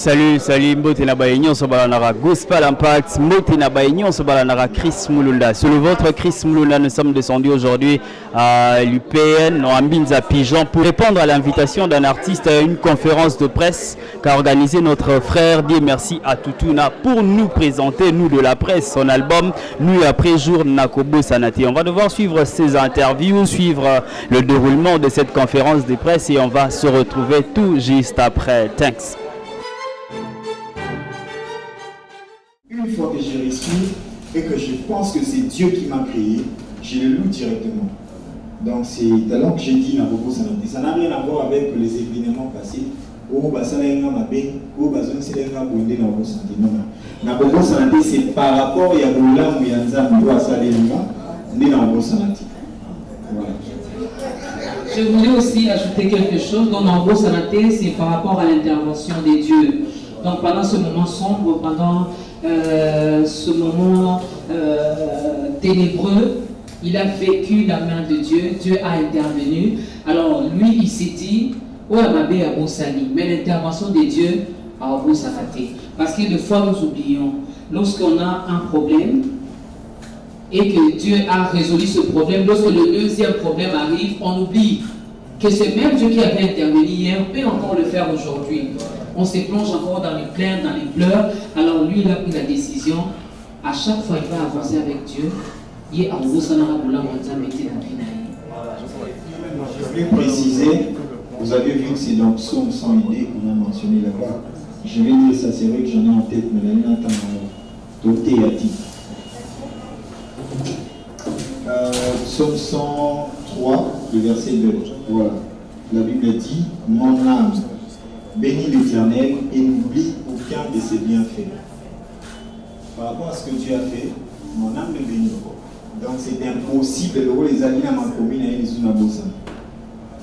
Salut, Mbote na baignon so balanara Gospel Impact, Mbote na baignon so balanara Chris Mulunda. Sur le vôtre Chris Mulunda, nous sommes descendus aujourd'hui à l'UPN, en Mbinza Pigeon, pour répondre à l'invitation d'un artiste à une conférence de presse qu'a organisé notre frère Dieu merci à Tutuna pour nous présenter, nous de la presse, son album Nuit après jour Nakobo Sanate. On va devoir suivre ces interviews, suivre le déroulement de cette conférence de presse et on va se retrouver tout juste après. Thanks. Une fois que je respire et que je pense que c'est Dieu qui m'a créé, je le loue directement. Donc c'est alors que j'ai dit Nakobo Sanate. Ça n'a rien à voir avec les événements passés. Oh, bah ça n'a rien à faire. Oh, bah ça n'a rien à faire. Nakobo Sanate. Non, Nakobo Sanate, c'est par rapport à Yaboula ou Yanza Mouwa Salenga, né Nakobo Sanate. Voilà. Je voulais aussi ajouter quelque chose. Donc Nakobo Sanate, c'est par rapport à l'intervention des dieux. Donc pendant ce moment sombre, pendant ce moment ténébreux, il a vécu la main de Dieu, Dieu a intervenu. Alors lui, il s'est dit, oh, Amabé Abo Sali, mais l'intervention de Dieu a Abo Sanate. Parce que des fois nous oublions, lorsqu'on a un problème et que Dieu a résolu ce problème, lorsque le deuxième problème arrive, on oublie que ce même Dieu qui avait intervenu hier peut encore le faire aujourd'hui. On se plonge encore dans les plaintes, dans les pleurs. Alors lui, il a pris la décision. À chaque fois, il va avancer avec Dieu. Je voulais préciser, vous avez vu que c'est dans Psaume 100 idées qu'on a mentionné là-bas. Je vais dire ça, c'est vrai que j'en ai en tête, mais là, il y a doté à titre. Psaume 103, le verset 2. Voilà. La Bible dit, mon âme bénis l'Éternel et n'oublie aucun de ses bienfaits. Par rapport à ce que Dieu a fait, mon âme le bénit. Donc c'est impossible de les allier à ma commune et les Unabosa.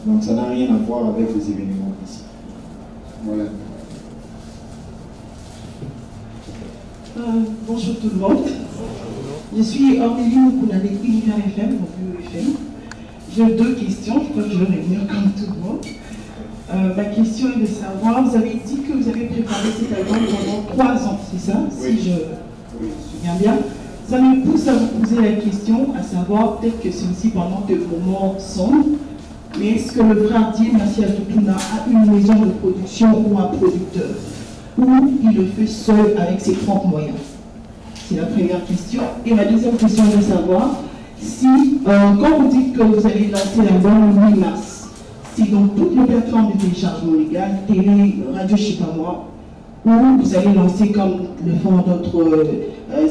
Donc ça n'a rien à voir avec les événements ici. Voilà. Bonjour tout le monde. Je suis Aurélie Moukounade, Univers FM, donc UFM. J'ai deux questions, je crois que je vais revenir comme tout le monde. Ma question est de savoir, vous avez dit que vous avez préparé cet album pendant 3 ans, c'est ça? Oui. Si je me souviens bien. Ça me pousse à vous poser la question, à savoir, peut-être que c'est aussi pendant des moments sombres, mais est-ce que le frère Dieu merci à Tutuna a une maison de production ou un producteur? Ou il le fait seul avec ses propres moyens? C'est la première question. Et ma deuxième question est de savoir si, quand vous dites que vous allez lancer l'album le 8 mars, si dans toutes les plateformes de téléchargement légal, télé, radio, je ne sais pas moi, ou vous allez lancer comme le font d'autres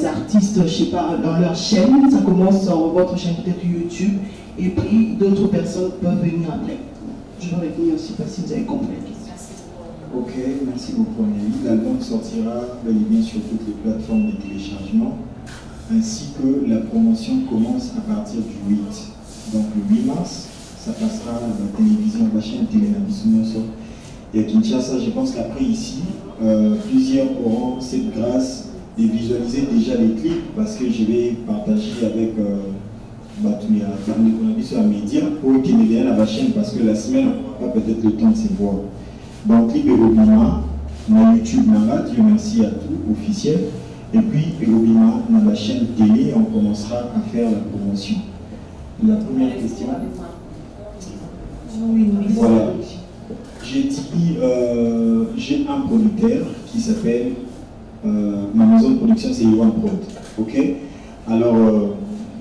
artistes, je ne sais pas, dans leur chaîne, ça commence sur votre chaîne peut-être YouTube, et puis d'autres personnes peuvent venir après. Je vais revenir aussi, parce que vous avez compris la question. Ok, merci beaucoup Amélie. L'album sortira bel et bien sur toutes les plateformes de téléchargement, ainsi que la promotion commence à partir du 8. Donc le 8 mars, ça passera à la télévision, la chaîne Télénabissounioso et à Kinshasa. Je pense qu'après ici, plusieurs auront cette grâce de visualiser déjà les clips parce que je vais partager avec les médias pour qu'ils viennent à la chaîne parce que la semaine, on n'aura pas peut-être le temps de se voir. Donc, clip Erobima, dans YouTube, Dieu merci à tout, officiel. Et puis, Erobima, dans la chaîne télé, on commencera à faire la promotion. La première question. Voilà. J'ai dit, j'ai un producteur qui s'appelle, ma maison de production c'est Iwan Prod. Ok. Alors,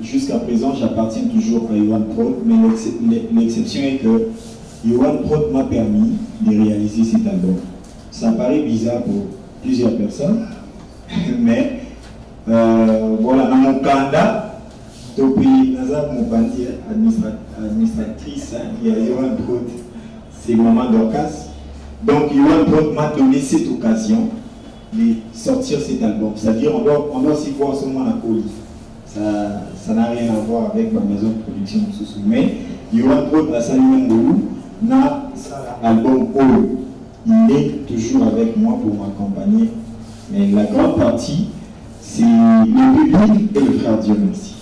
jusqu'à présent, j'appartiens toujours à Iwan Prod, mais l'exception est que Iwan Prod m'a permis de réaliser cet album. Ça paraît bizarre pour plusieurs personnes, mais voilà, dans mon candidat, depuis mon bandi administratrice, il y a Iwan Prod, c'est Maman Dorcas. Donc Iwan Prod m'a donné cette occasion de sortir cet album. C'est-à-dire on doit s'y voir ce moment à Poli. Ça n'a rien à voir avec ma maison de production. Mais Iwan Prod a salué mon n'a album Olo. Il est toujours avec moi pour m'accompagner. Mais la grande partie, c'est le public et le frère Dieu merci.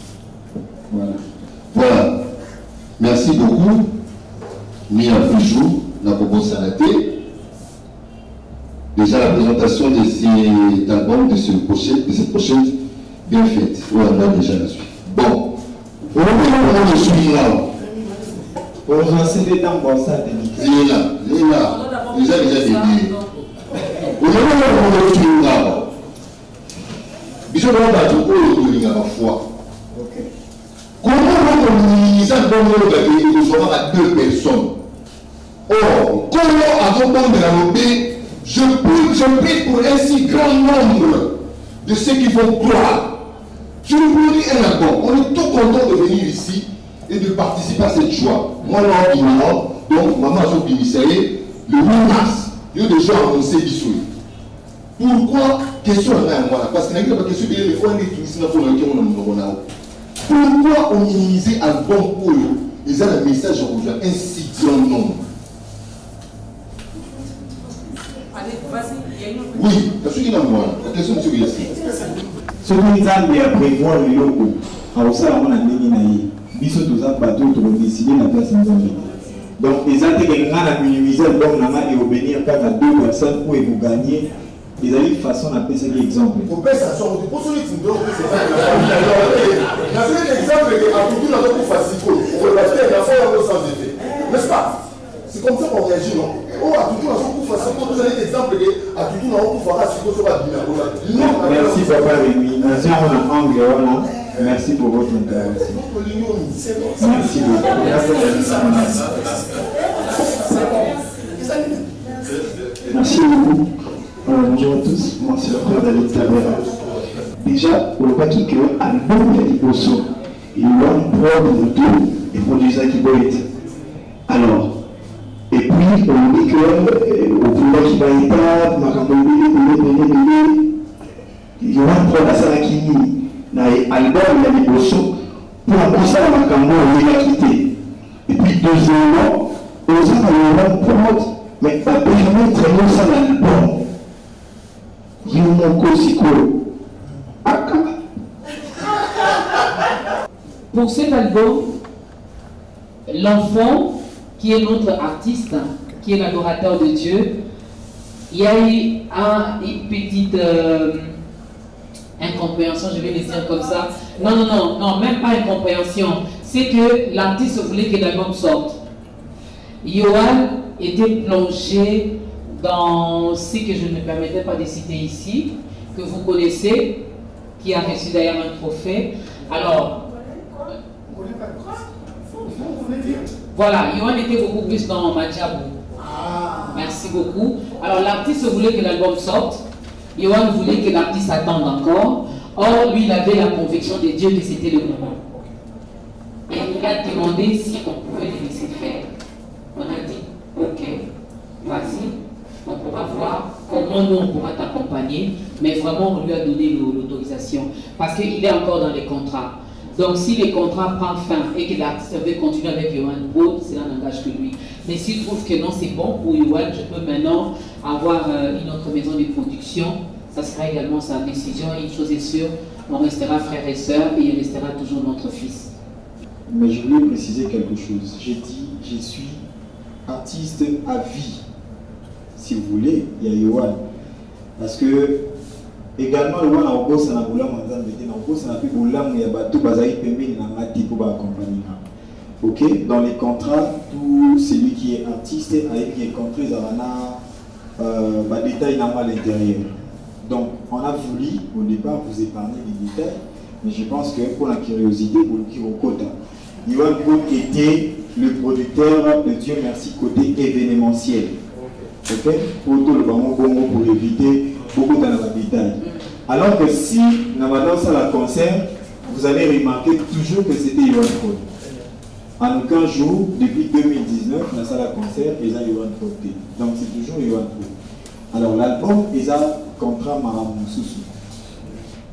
Voilà. Voilà. Merci beaucoup. Ni un jour, Nakobo Sanate. déjà la présentation de cet album, de cette pochette, bien faite. Oui, on a déjà la suite. Bon, on va voir le suivi là. On va se détendre dans ça, Léna, déjà dédié. On va voir le suivi là. Bisous, on va voir tout le monde à la fois. Comment on minimiser un bon nombre de à 2 personnes? Or, comment avant de la lobby, je prie pour un si grand nombre de ceux qui vont croire. Je vous dis un album, on est tout content de venir ici et de participer à cette joie. Moi, là, ignorant, donc, maman a son bénissaire, le 8 mars, il y a des gens annoncés dissous. Pourquoi? Question à moi, parce qu'il y a une question qui est le fond qui est pour le pourquoi on minimise album pour eux? Ils ont un message aujourd'hui, un si grand nombre. Oui, parce qu'il y a moi. La question est sur ce que nous avons prévoir le logo, à Ossala, on a dit que nous avons bateau pour décider de la place de nous. Donc, les intérêts à minimiser l'album et obéir à 2 personnes pour vous gagner. Ils ont une façon d'appeler ça exemple. Pour faire ça, pour ceux qui sont c'est ça. Il y a un exemple à tout le monde pour facile. On va faire la fois sans effet. N'est-ce pas? C'est comme ça qu'on réagit, non? Oh, à tout le monde pour facile. Vous avez l'exemple à tout le monde pour faire facile. Merci, Papa Rémi. Merci pour votre intervention. Merci beaucoup. Merci beaucoup. Bonjour à tous, moi c'est le frère David Tabera. Déjà, on voit qu'il y a un album de Liboso. Il y a un problème de tout et produisait qui doit être. Alors, et puis on dit qu'au pouvoir qui va être, il y aura un problème à ça qui dans l'album de Liboso pour un ça à Makambo, on l'a quitté. Et puis deuxièmement, on a un problème, mais pas besoin de traîner ça dans l'album. Pour cet album, l'enfant, qui est notre artiste, qui est l'adorateur de Dieu, il y a eu une petite incompréhension, je vais le dire comme ça. Non, même pas incompréhension. C'est que l'artiste voulait que l'album sorte. Yohan était plongé dans ce que je ne me permettais pas de citer ici, que vous connaissez, qui a reçu d'ailleurs un trophée. Alors, voilà, Yohan était beaucoup plus dans Madjabou. Merci beaucoup. Alors, l'artiste voulait que l'album sorte. Yohan voulait que l'artiste attende encore. Or, lui, il avait la conviction de Dieu que c'était le moment. Et il a demandé si on pouvait le laisser faire. On a dit, ok, vas-y. On pourra voir comment nous on pourra t'accompagner, mais vraiment on lui a donné l'autorisation parce qu'il est encore dans les contrats. Donc si les contrats prennent fin et que l'artiste veut continuer avec Yohan Prod, cela n'engage que lui. Mais s'il trouve que non c'est bon pour Yohan, je peux maintenant avoir une autre maison de production, ça sera également sa décision. Une chose est sûre, on restera frères et sœurs et il restera toujours notre fils. Mais je voulais préciser quelque chose. J'ai dit, je suis artiste à vie. Si vous voulez, il y a Yohan. Parce que, également, Yohan a bossé dans le boulot, il y a bateau, pour accompagner. Ok, dans les contrats, tout celui qui est artiste avec les contrats, il y a des détails à l'intérieur. Donc, on a voulu au départ vous épargner les détails, mais je pense que pour la curiosité, pour le Kirokota, Yohan Prod était le producteur de Dieu merci côté événementiel. Ok, pour tout le moment pour éviter beaucoup dans les détails. Alors que si nous avons ça la concert, vous allez remarquer toujours que c'était Yohan Prod. En aucun jour, depuis 2019, dans la salle à concert, ils ont Yohan Prod. Donc c'est toujours Yohan Prod. Alors l'album, ils ont contrat Maram Soussou.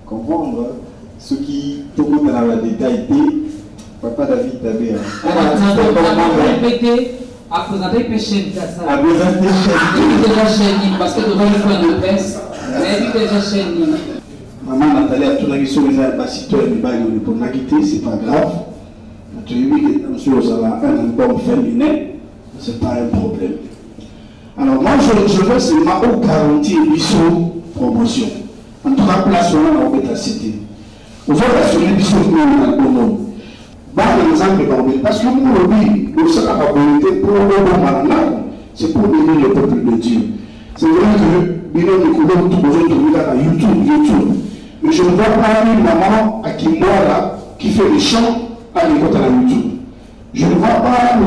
Comprendre ce qui, tout le monde dans le détail, Papa David Tabea. Répétez. À présenter Péché ça. À présenter déjà chaîne parce que devant le point de presse, mais déjà chaîne. Maman Nathalie a tout sur les ambassadeurs du bail pour la quitter, c'est pas grave. Tu as vu que monsieur a un album féminin, c'est pas un problème. Alors moi, je veux seulement garantir une promotion. En tout cas, place on a cité. On va assurer biso dans le monde. Parce que nous, nous sommes à volonté pour c'est pour aider le peuple de Dieu. C'est vrai que nous pouvons tout aujourd'hui à YouTube. Mais je ne vois pas une maman à qui moi là, qui fait les chants à l'écoute à YouTube. Je ne vois pas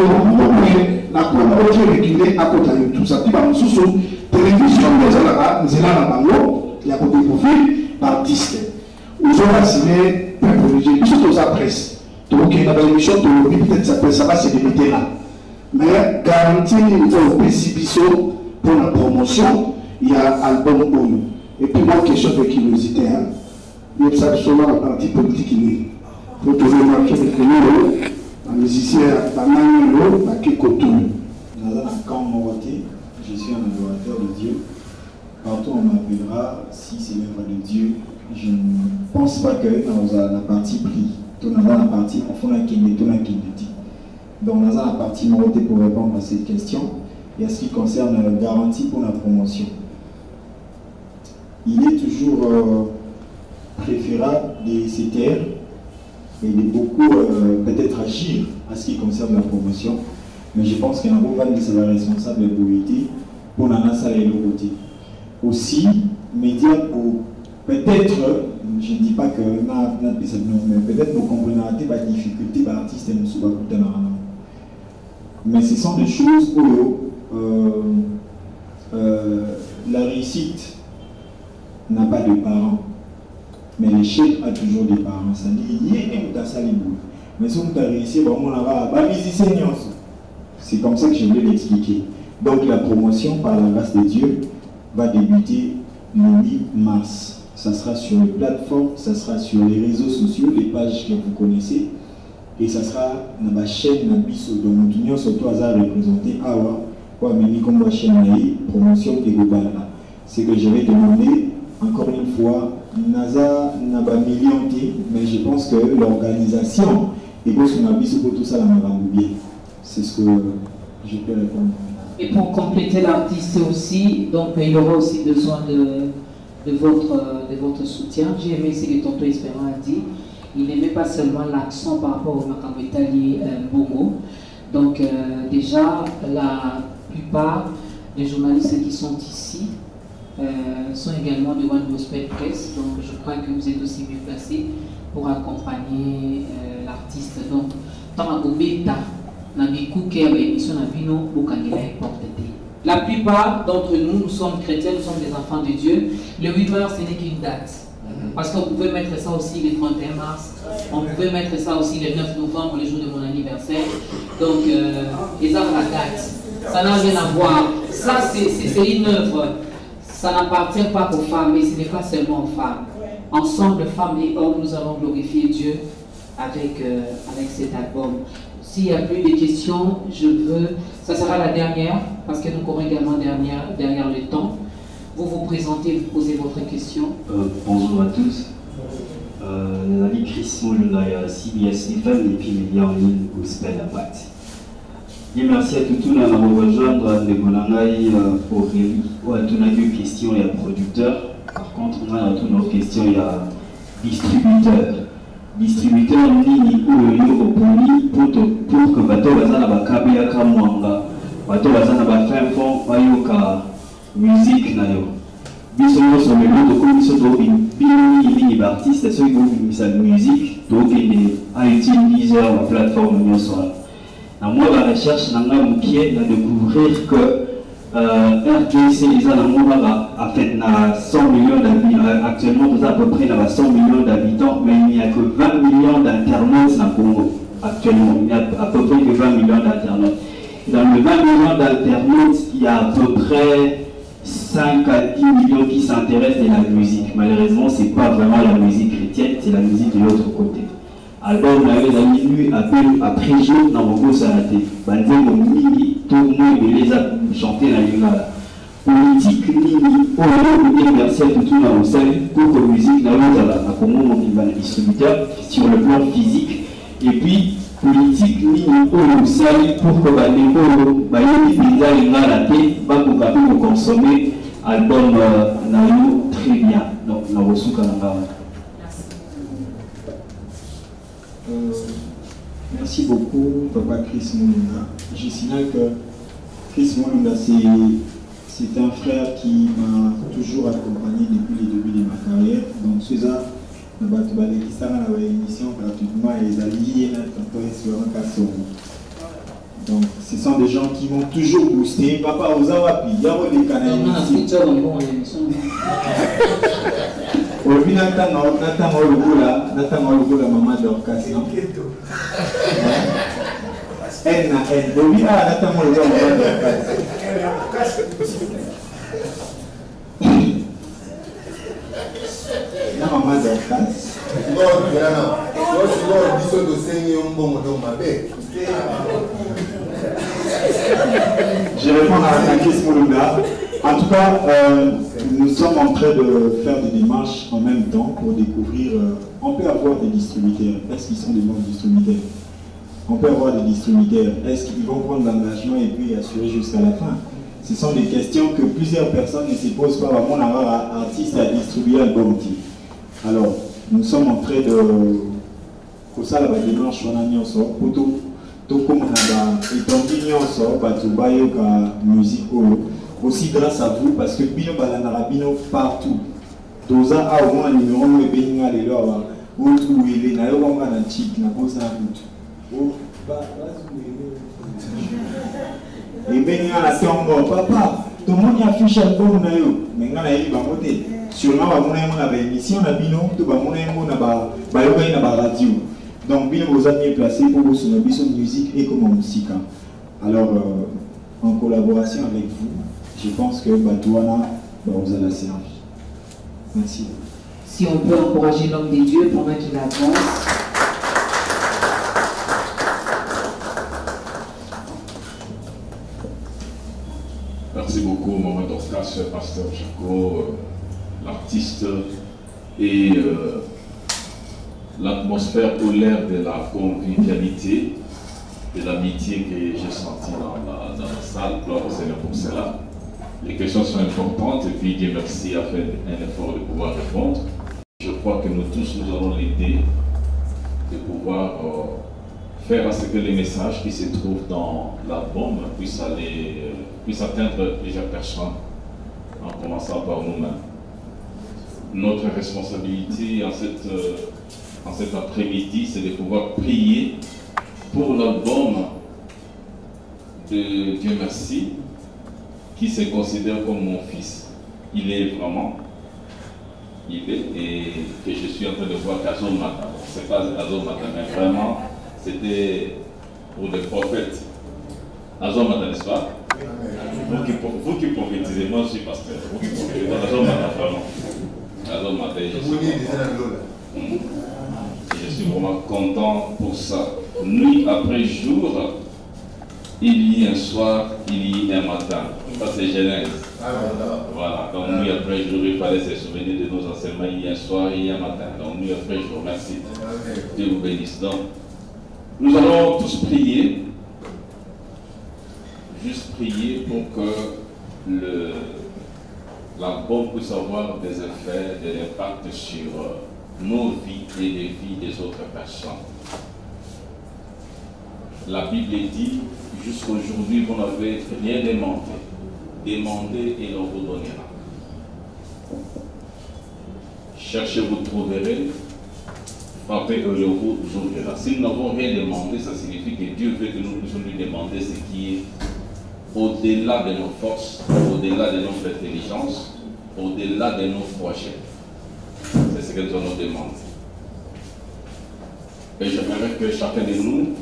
la promotion régulière à côté de YouTube. Ça dit, sous télévision, nous allons il y a côté profil d'artistes. Nous avons assigné surtout sa presse. Donc, il y a une émission de peut-être ça va se limiter là. Mais garantir une précipitation pour la promotion, il y a un album ONU. Et puis, moi, question de curiosité, il y a absolument la partie politique qui est. Pour trouver le marché de Kénolo, un musicien, un Manolo, un Kékotou. Je suis un adorateur de Dieu. Partout on m'appellera, si c'est l'œuvre de Dieu, je ne pense pas que dans la partie prix, dans la partie on fait un kinde, tout un kinde. Donc dans la partie moralité pour répondre à cette question, il y a ce qui concerne la garantie pour la promotion. Il est toujours préférable de se taire et de beaucoup peut-être agir à ce qui concerne la promotion. Mais je pense qu'il y a un gros c'est la responsable de l'autorité pour la NASA et l'autre côté. Aussi, médias pour peut-être, je ne dis pas que mais peut-être nous comprenons la difficulté de l'artiste et nous sommes pas. Mais ce sont des choses où la réussite n'a pas de parents, mais l'échec a toujours des parents. Ça dit, il y a un salibou. Mais si on a réussi, vraiment là-bas, c'est comme ça que je voulais l'expliquer. Donc la promotion par la grâce de Dieu va débuter le 8 mars. Ça sera sur les plateformes, ça sera sur les réseaux sociaux, les pages que vous connaissez. Et ça sera dans ma chaîne Nabiso, dont nous surtout à représenter Awa, ou Amélie comme ma chaîne promotion et globale. C'est que je vais demander, encore une fois, NASA n'a pas million, mais je pense que l'organisation, et pour ce Nabiso pour tout ça, la m'a bien. C'est ce que je peux répondre. Et pour compléter l'artiste aussi, donc il aura aussi besoin de votre soutien. J'ai aimé ce que Tonton Espérant a dit. Il n'aimait pas seulement l'accent par rapport au Makambetali Bongo. Donc déjà, la plupart des journalistes qui sont ici sont également de One Gospel Press. Donc je crois que vous êtes aussi mieux placés pour accompagner l'artiste. Donc, dans la plupart d'entre nous, nous sommes chrétiens, nous sommes des enfants de Dieu. Le 8 mars, ce n'est qu'une date. Parce qu'on pouvait mettre ça aussi le 31 mars, on pouvait mettre ça aussi le 9 novembre, le jour de mon anniversaire. Donc, ils ont la date. Ça n'a rien à voir. Ça, c'est une œuvre. Ça n'appartient pas aux femmes, mais ce n'est pas seulement aux femmes. Ensemble, femmes et hommes, nous allons glorifier Dieu avec cet album. S'il n'y a plus de questions, ça sera la dernière, parce que nous courons également derrière le temps. Vous vous présentez, vous posez votre question. Bonjour à tous. Nali Chris Mulunda, CBS FM et puis Média en ligne Gospel Impact. Et merci à tout le monde de rejoindre Ndegonangai Aurélie ou à tout une question il y a producteur. Par contre, on a toutes nos questions il y a distributeur. Distributeur nini ou pour que bato bazana bakabi ya kamwanga bato bazana ba fin fond bayoka musique na yo biso so melo ko biso do bini artiste so ko bisa musique do kende a utiliser la plateforme nyoso na moi la recherche na nga mukie na découvrir que RDC les a fait 100 millions d'habitants. Actuellement, nous avons à peu près 100 millions d'habitants, mais il n'y a que 20 millions d'internautes dans le Congo. Actuellement, il n'y a à peu près que 20 millions d'internautes. Dans les 20 millions d'internautes, il y a à peu près 5 à 10 millions qui s'intéressent à la musique. Malheureusement, ce n'est pas vraiment la musique chrétienne, c'est la musique de l'autre côté. Alors, on avait la minute après jour dans mon cours à la télé. Tout le monde les a chanté la lingala. Politique, merci à tout le monde pour que la musique n'a pas comment distributeur sur le plan physique. Et puis, politique, pour que consommer album Nayo très bien. Donc, Nawosu Kananga. Merci beaucoup, Papa Chris Mulunda. Je signale que Chris Mulunda, c'est un frère qui m'a toujours accompagné depuis le début de ma carrière. Donc, c'est ça. Émission gratuitement et donc ce sont des gens qui m'ont toujours boosté. Papa Ozawapi, Yaro de Canal. Nathan Ologola, maman d'Orcas. Elle n'a elle. Oui, Nathan Ologola, maman d'Orcas. La maman d'Orcas. Je réponds à Chris Mulunda. En tout cas, nous sommes en train de faire des démarches en même temps pour découvrir. On peut avoir des distributeurs. Est-ce qu'ils sont des bons distributeurs? On peut avoir des distributeurs. Est-ce qu'ils vont prendre l'engagement et puis assurer jusqu'à la fin? Ce sont des questions que plusieurs personnes ne se posent pas. Mon artiste a distribué un bon outil. Alors, nous sommes en train de. Pour ça, la démarche, on a mis en sorte. Tout comme on a étendu en sorte, musique aussi grâce à vous, parce que Bino Balanarabino partout. Doza a au moins un numéro et Beninga les lois. Où tout il est, n'a pas un chic, n'a pas un route. Et Beninga la tombe, papa, tout le monde affiche un bon naïo. Maintenant, il va monter. Sûrement, on a une émission, on a Bino, tout le monde a une radio. Donc, Bino vous a bien placé pour vous sur la musique et comme musique. Alors, en collaboration avec vous, je pense que Batouana vous a la séance. Merci. Si on peut encourager l'homme des dieux pendant qu'il avance. Merci beaucoup, Maman Dorcas, Pasteur Jaco, l'artiste et l'atmosphère polaire de la convivialité, de l'amitié que j'ai sentie dans la salle. Gloire au Seigneur pour cela. Les questions sont importantes et puis Dieu merci a fait un effort de pouvoir répondre. Je crois que nous tous, nous allons l'aider de pouvoir faire à ce que les messages qui se trouvent dans l'album puissent atteindre plusieurs personnes, en commençant par nous-mêmes. Notre responsabilité en cet après-midi, c'est de pouvoir prier pour l'album de Dieu merci, qui se considère comme mon fils. Il est vraiment, et que je suis en train de voir qu'Azor Mata. C'est pas Azor Mata, mais vraiment, c'était pour le prophète. Azor Mata, n'est-ce pas? Vous qui prophétisez, moi je suis pasteur. Vous qui prophétisez, Azor Mata, vraiment. Azor Mata, je suis vraiment content pour ça. Nuit après jour, il y a un soir, il y a un matin. Ça c'est Genèse. Voilà, donc nuit après jour, il fallait se souvenir de nos enseignements. Il y a un soir, il y a un matin. Donc nuit après jour, merci. Dieu vous bénisse. Donc, nous allons tous prier. Juste prier pour que l'album puisse avoir des effets, de l'impact sur nos vies et les vies des autres personnes. La Bible dit, jusqu'aujourd'hui, vous n'avez rien demandé. Demandez et l'on vous donnera. Cherchez, vous trouverez. Frappez et l'on vous ouvrira. Si nous n'avons rien demandé, ça signifie que Dieu veut que nous puissions lui demander ce qui est au-delà de nos forces, au-delà de notre intelligence, au-delà de nos projets. C'est ce que nous allons demander. Et j'aimerais que chacun de nous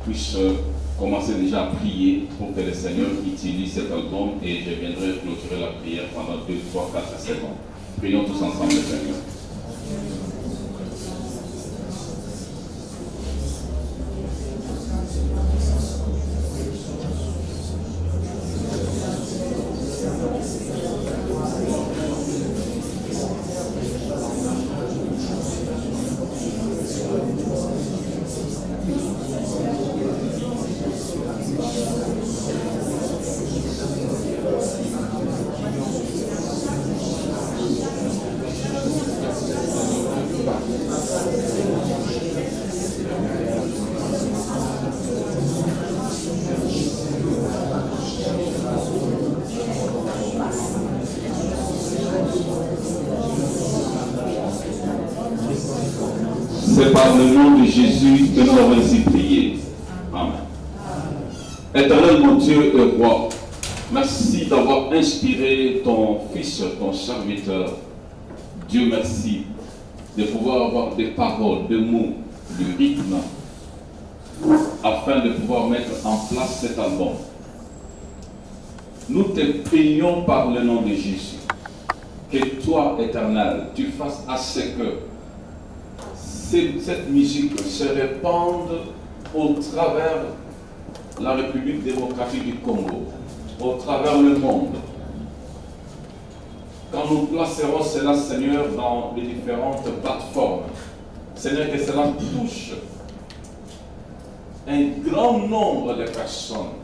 puisse commencer déjà à prier pour que le Seigneur utilise cet album et je viendrai clôturer la prière pendant 2, 3, 4 secondes. Prions tous ensemble le Seigneur. par le nom de Jésus que nous avons ainsi prié. Amen. Éternel mon Dieu et roi, merci d'avoir inspiré ton fils, ton serviteur. Dieu merci de pouvoir avoir des paroles, des mots, du rythme, afin de pouvoir mettre en place cet album. Nous te prions par le nom de Jésus, que toi, Éternel, tu fasses à ce que cette musique se répande au travers la République démocratique du Congo, au travers le monde. Quand nous placerons cela, Seigneur, dans les différentes plateformes, Seigneur, que cela touche un grand nombre de personnes.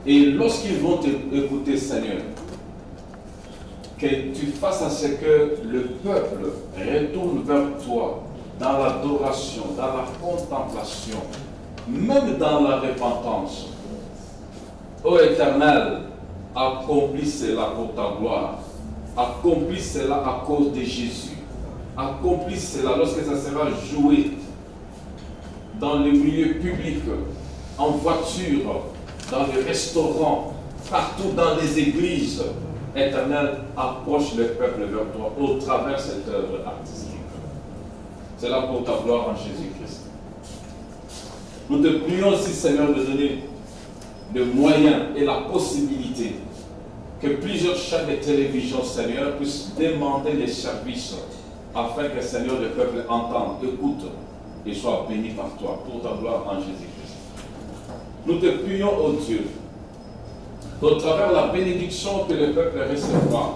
Et lorsqu'ils vont t'écouter, Seigneur, que tu fasses à ce que le peuple retourne vers toi dans l'adoration, dans la contemplation, même dans la repentance. Ô Éternel, accomplis cela pour ta gloire. Accomplis cela à cause de Jésus. Accomplis cela lorsque ça sera joué dans les milieux publics, en voiture, dans les restaurants, partout dans les églises. Éternel, approche le peuple vers toi au travers de cette œuvre artistique. C'est là pour ta gloire en Jésus-Christ. Nous te prions aussi, Seigneur, de donner le moyen et la possibilité que plusieurs chaînes de télévision, Seigneur, puissent demander les services afin que, Seigneur, le peuple entende, écoute et soit béni par toi pour ta gloire en Jésus-Christ. Nous te prions, ô Dieu, qu'au travers la bénédiction que le peuple recevra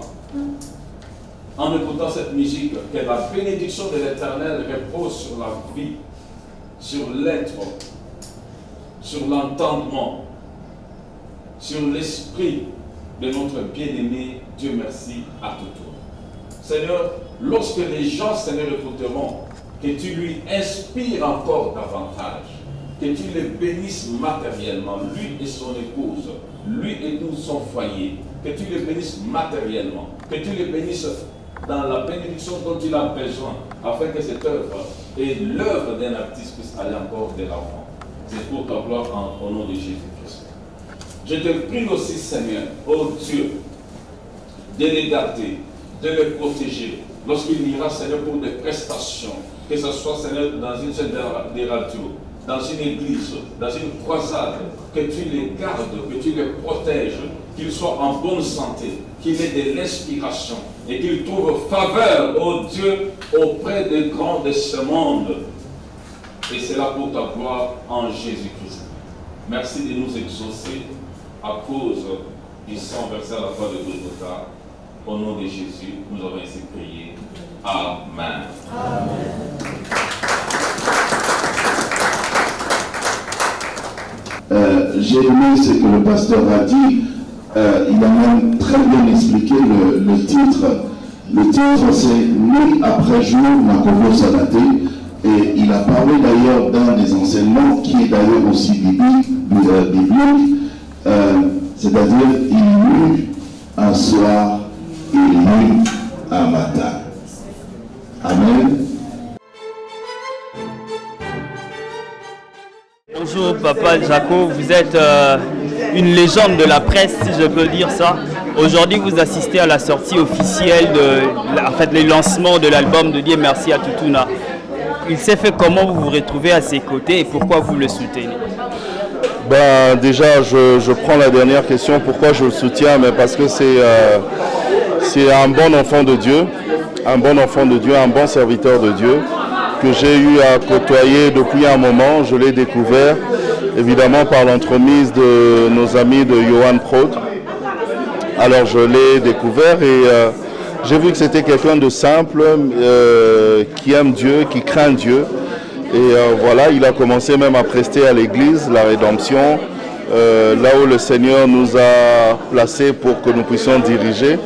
en écoutant cette musique, que la bénédiction de l'Éternel repose sur la vie, sur l'être, sur l'entendement, sur l'esprit de notre bien-aimé Dieu merci à tout tour. Seigneur, lorsque les gens, Seigneur, écouteront, que tu lui inspires encore davantage, que tu les bénisses matériellement, lui et son épouse, lui et tout son foyer, que tu les bénisses matériellement, que tu les bénisses dans la bénédiction dont il a besoin, afin que cette œuvre et l'œuvre d'un artiste puisse aller encore de l'avant. C'est pour ta gloire au nom de Jésus-Christ. Je te prie aussi, Seigneur, ô Dieu, de les garder, de les protéger, lorsqu'il ira, Seigneur, pour des prestations, que ce soit, Seigneur, dans une chaîne de radio, dans une église, dans une croisade, que tu les gardes, que tu les protèges, qu'ils soient en bonne santé, qu'ils aient de l'inspiration et qu'ils trouvent faveur, ô Dieu, auprès des grands de ce monde. Et c'est là pour ta gloire en Jésus-Christ. Merci de nous exaucer à cause du sang versé à la croix de Golgotha. Au nom de Jésus, nous avons ainsi prié. Amen. J'ai aimé ce que le pasteur a dit. Il a même très bien expliqué le titre. Le titre, c'est Nuit après jour, Makobo Salate. Et il a parlé d'ailleurs d'un des enseignements qui est d'ailleurs aussi biblique. C'est-à-dire, il lut un soir, il lut un matin. Amen. Bonjour Papa Jaco, vous êtes une légende de la presse, si je peux dire ça. Aujourd'hui, vous assistez à la sortie officielle, le lancement de l'album de Dieu merci à Tutuna. Il s'est fait comment vous vous retrouvez à ses côtés et pourquoi vous le soutenez? Ben, déjà, je prends la dernière question. Pourquoi je le soutiens? Mais parce que c'est un bon enfant de Dieu, un bon serviteur de Dieu, que j'ai eu à côtoyer depuis un moment. Je l'ai découvert, évidemment, par l'entremise de nos amis de Johan Prod. Alors, je l'ai découvert et j'ai vu que c'était quelqu'un de simple, qui aime Dieu, qui craint Dieu. Et voilà, il a commencé même à prester à l'église, la rédemption, là où le Seigneur nous a placés pour que nous puissions diriger.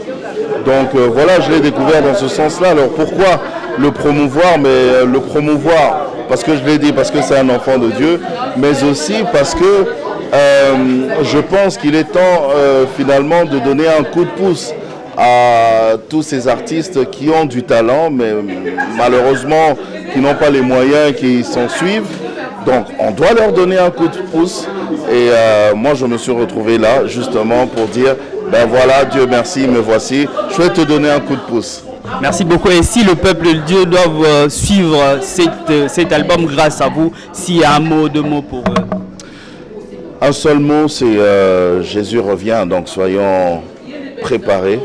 Donc voilà, je l'ai découvert dans ce sens-là. Alors pourquoi le promouvoir? Mais le promouvoir, parce que je l'ai dit, parce que c'est un enfant de Dieu, mais aussi parce que je pense qu'il est temps finalement de donner un coup de pouce à tous ces artistes qui ont du talent, mais malheureusement qui n'ont pas les moyens qui s'en suivent. Donc on doit leur donner un coup de pouce. Et moi je me suis retrouvé là justement pour dire, ben voilà, Dieu merci, me voici, je vais te donner un coup de pouce. Merci beaucoup. Et si le peuple de Dieu doit suivre cet album grâce à vous, s'il y a un mot, deux mots pour eux? Un seul mot, c'est Jésus revient, donc soyons préparés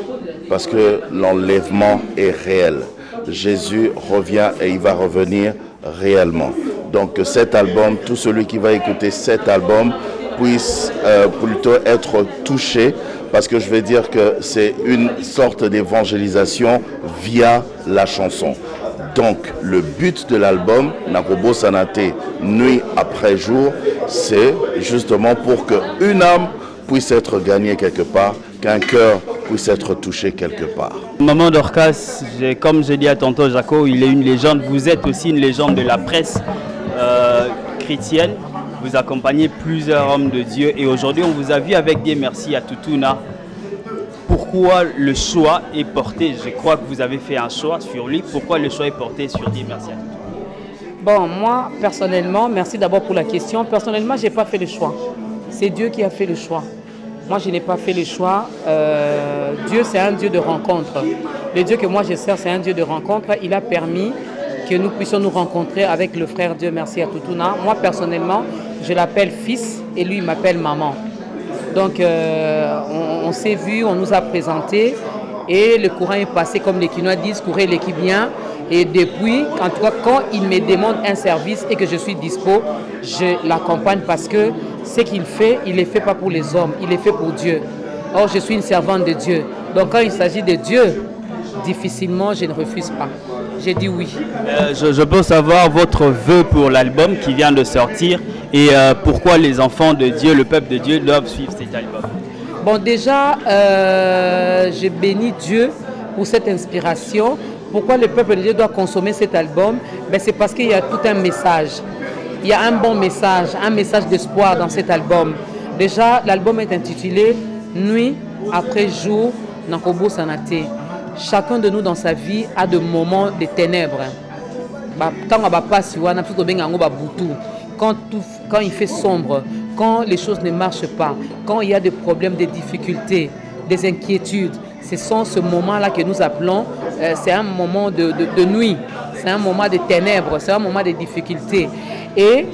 parce que l'enlèvement est réel. Jésus revient et il va revenir réellement. Donc cet album, tout celui qui va écouter cet album puisse plutôt être touché, parce que je vais dire que c'est une sorte d'évangélisation via la chanson. Donc le but de l'album, Nakobo Sanate, nuit après jour, c'est justement pour qu'une âme puisse être gagnée quelque part, qu'un cœur puisse être touché quelque part. Maman Dorcas, comme je dis à tonton Jaco, il est une légende. Vous êtes aussi une légende de la presse chrétienne. Vous accompagnez plusieurs hommes de Dieu et aujourd'hui on vous a vu avec Dieu merci à Toutouna. Pourquoi le choix est porté? Je crois que vous avez fait un choix sur lui. Pourquoi le choix est porté sur Dieu merci à Toutouna? Bon, moi personnellement, merci d'abord pour la question. Personnellement, je n'ai pas fait le choix. C'est Dieu qui a fait le choix. Moi, je n'ai pas fait le choix. Dieu, c'est un Dieu de rencontre. Le Dieu que moi je sers, c'est un Dieu de rencontre. Il a permis que nous puissions nous rencontrer avec le frère Dieu merci à Toutouna. Moi, personnellement, je l'appelle fils et lui, il m'appelle maman. Donc, on s'est vu, on nous a présenté et le courant est passé, comme les Quinois disent, courir l'équipe bien. Et depuis, en tout cas, quand il me demande un service et que je suis dispo, je l'accompagne parce que ce qu'il fait, il ne le fait pas pour les hommes, il le fait pour Dieu. Or, je suis une servante de Dieu. Donc, quand il s'agit de Dieu, difficilement, je ne refuse pas. J'ai dit oui. Je peux savoir votre vœu pour l'album qui vient de sortir et pourquoi les enfants de Dieu, le peuple de Dieu, doivent suivre cet album. Bon, déjà, je bénis Dieu pour cette inspiration. Pourquoi le peuple de Dieu doit consommer cet album? Ben, c'est parce qu'il y a tout un message. Il y a un bon message, un message d'espoir dans cet album. Déjà, l'album est intitulé « Nuit après jour, Nakobo Sanate ». Chacun de nous dans sa vie a des moments de ténèbres. Quand il fait sombre, quand les choses ne marchent pas, quand il y a des problèmes, des difficultés, des inquiétudes, ce sont ce moment-là que nous appelons, c'est un moment de nuit, c'est un moment de ténèbres, c'est un moment de difficultés. Et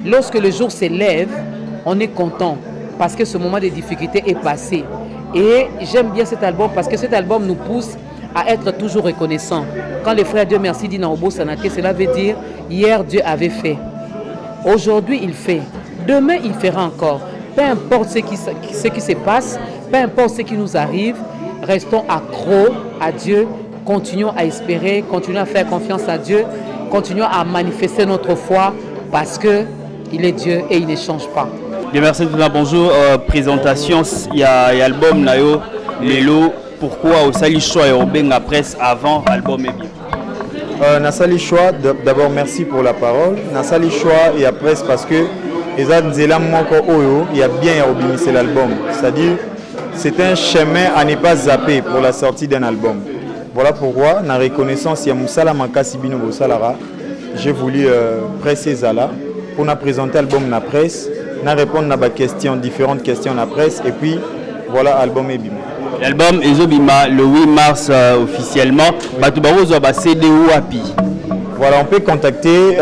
lorsque le jour se lève, on est content parce que ce moment de difficulté est passé. Et j'aime bien cet album parce que cet album nous pousse à être toujours reconnaissants. Quand le frère Dieu merci dit Nakobo Sanate, cela veut dire hier Dieu avait fait. Aujourd'hui il fait. Demain il fera encore. Peu importe ce qui se passe, peu importe ce qui nous arrive, restons accros à Dieu, continuons à espérer, continuons à faire confiance à Dieu, continuons à manifester notre foi parce qu'il est Dieu et il ne change pas. Bien, merci Toutouna, bonjour. Présentation, il y a l'album Nayo, Lelo. Pourquoi au Sali Choix et au Benga Presse avant l'album est bien? Nasali Choix, d'abord merci pour la parole. Nasali Choix et après parce que il y a bien obéissé l'album. C'est-à-dire c'est un chemin à ne pas zapper pour la sortie d'un album. Voilà pourquoi, dans la reconnaissance, il y a Moussala Makasibino Bosalara. J'ai voulu presser Zala pour nous présenter l'album dans la presse, nous répondre à des questions, différentes questions dans la presse, et puis voilà, l'album est bimé. L'album est bimé le 8 mars officiellement. Voilà, on peut contacter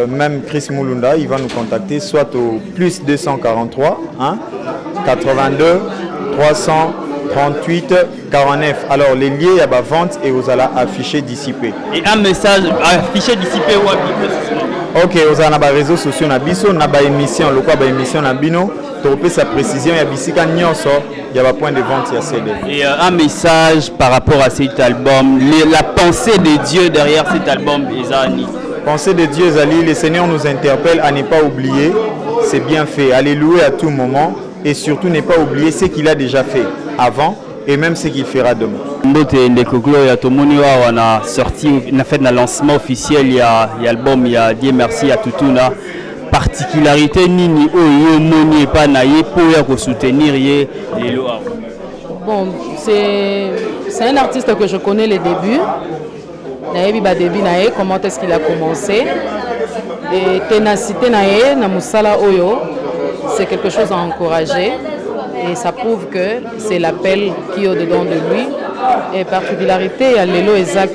même Chris Mulunda, il va nous contacter soit au plus 243 hein, 82 338 49. Alors les liens, il y a la vente et vous allez afficher dissipé. Et un message affiché dissipé ou ok, vous avez des réseaux sociaux, on a des émissions, émission na bino, pour sa précision, il y a bisika nyonso, il y a un point de vente, il y a CD. Et un message par rapport à cet album, la pensée de Dieu derrière cet album, Ezani. Pensée de Dieu, Zali, le Seigneur nous interpelle à ne pas oublier, c'est bien fait, à les louer à tout moment et surtout ne pas oublier ce qu'il a déjà fait avant et même ce qu'il fera demain. Mbote Ndekoglo ya tomoni wa wana sorti na fait na lancement officiel il y a album il y a Dieu merci à Toutouna. Particularité nini oyo moni pa na ye pour ya ko soutenir ye lelo. Bon, c'est un artiste que je connais les débuts. Comment est-ce qu'il a commencé? Et ténacité nae, namusala oyo, c'est quelque chose à encourager. Et ça prouve que c'est l'appel qui est au-dedans de lui. Et particularité à Lelo Isaac,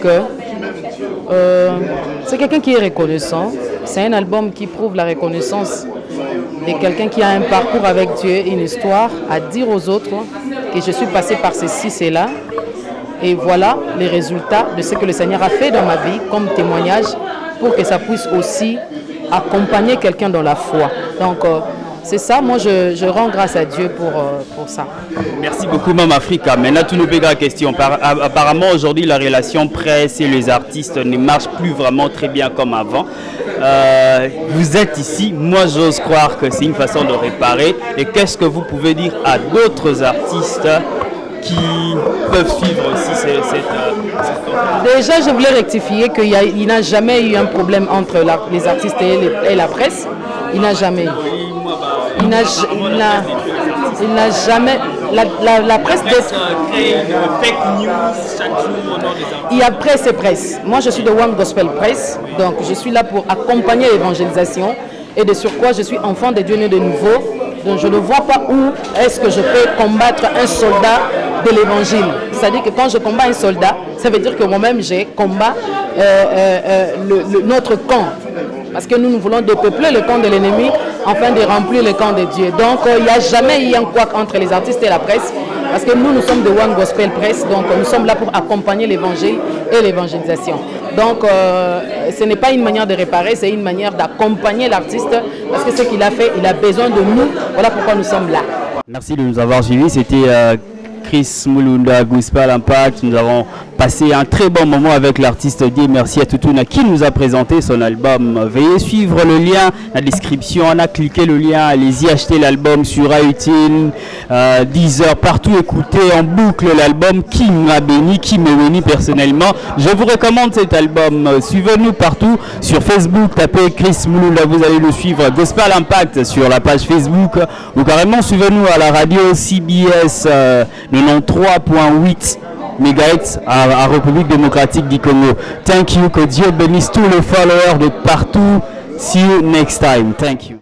c'est quelqu'un qui est reconnaissant. C'est un album qui prouve la reconnaissance de quelqu'un qui a un parcours avec Dieu, une histoire à dire aux autres que je suis passé par ceci, cela. Et voilà les résultats de ce que le Seigneur a fait dans ma vie comme témoignage pour que ça puisse aussi accompagner quelqu'un dans la foi. Donc, c'est ça, moi je rends grâce à Dieu pour ça. Merci beaucoup Mame Africa. Maintenant, tu nous poses la question. Apparemment, aujourd'hui, la relation presse et les artistes ne marche plus vraiment très bien comme avant. Vous êtes ici, moi j'ose croire que c'est une façon de réparer. Et qu'est-ce que vous pouvez dire à d'autres artistes qui peuvent suivre aussi cette Déjà, je voulais rectifier qu'il n'a jamais eu un problème entre les artistes et la presse. Il n'a jamais eu. Il n'a jamais... La presse il y a presse et presse. Moi, je suis de One Gospel Press, donc je suis là pour accompagner l'évangélisation. Et de surcroît, je suis enfant de Dieu né de nouveau. Donc je ne vois pas où est-ce que je peux combattre un soldat de l'évangile. C'est-à-dire que quand je combats un soldat, ça veut dire que moi-même, j'ai combat notre camp. Parce que nous voulons dépeupler le camp de l'ennemi afin de remplir le camp de Dieu. Donc il n'y a jamais eu un couac entre les artistes et la presse. Parce que nous sommes de One Gospel Press, donc nous sommes là pour accompagner l'évangile et l'évangélisation. Donc ce n'est pas une manière de réparer, c'est une manière d'accompagner l'artiste. Parce que ce qu'il a fait, il a besoin de nous. Voilà pourquoi nous sommes là. Merci de nous avoir suivis. C'était Chris Mulunda, Gospel Impact. Nous avons passé un très bon moment avec l'artiste Dieu Merci à Toutouna qui nous a présenté son album. Veuillez suivre le lien dans la description. On a cliqué le lien, allez-y acheter l'album sur iTunes, Deezer, partout écouter en boucle l'album qui m'a béni, qui me bénit personnellement. Je vous recommande cet album. Suivez-nous partout sur Facebook, tapez Chris Mulunda, vous allez le suivre. Gospel Impact sur la page Facebook ou carrément suivez-nous à la radio CBS 93.8 MHz à République démocratique du Congo. Thank you, que Dieu bénisse tous les followers de partout. See you next time. Thank you.